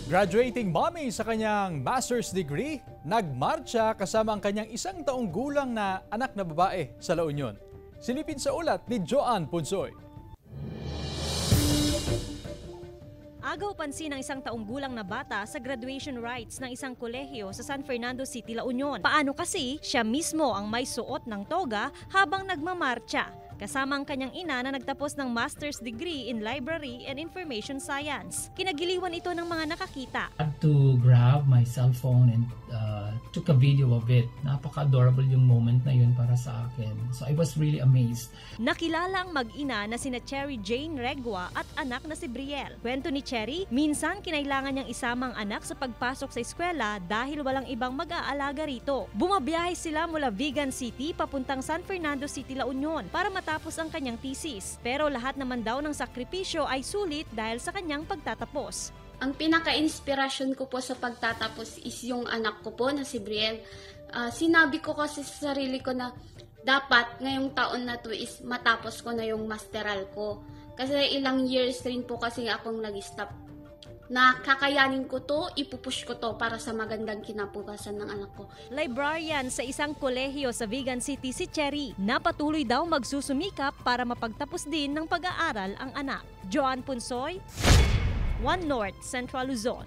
Graduating mommy sa kanyang master's degree, nagmarcha kasama ang kanyang 1 taong gulang na anak na babae sa La Union. Silipin sa ulat ni Joanne Punsoy. Agaw pansin ng 1 taong gulang na bata sa graduation rites ng isang kolehiyo sa San Fernando City, La Union. Paano kasi siya mismo ang may suot ng toga habang nagmamarcha, kasama ang kanyang ina na nagtapos ng master's degree in library and information science. Kinagiliwan ito ng mga nakakita. I had to grab my cell phone and took a video of it. Napaka-adorable yung moment na yun para sa akin. So I was really amazed. Nakilala ang mag-ina na sina Cherry Jane Regua at anak na si Brielle. Kwento ni Cherry, minsan kinailangan niyang isama ang anak sa pagpasok sa eskwela dahil walang ibang mag-aalaga rito. Bumabiyahe sila mula Vigan City papuntang San Fernando City, La Union para matapos ang kanyang thesis. Pero lahat naman daw ng sakripisyo ay sulit dahil sa kanyang pagtatapos. Ang pinaka-inspirasyon ko po sa pagtatapos is yung anak ko po na si Brielle. Sinabi ko kasi sa sarili ko na dapat ngayong taon na to is matapos ko na yung masteral ko. Kasi ilang years rin po kasi akong nag-stop. Na kakayanin ko to, ipupush ko to para sa magandang kinabukasan ng anak ko. Librarian sa isang kolehiyo sa Vigan City si Cherry, na patuloy daw magsusumikap para mapagtapos din ng pag-aaral ang anak. Joanne Punsoy, One North, Central Luzon.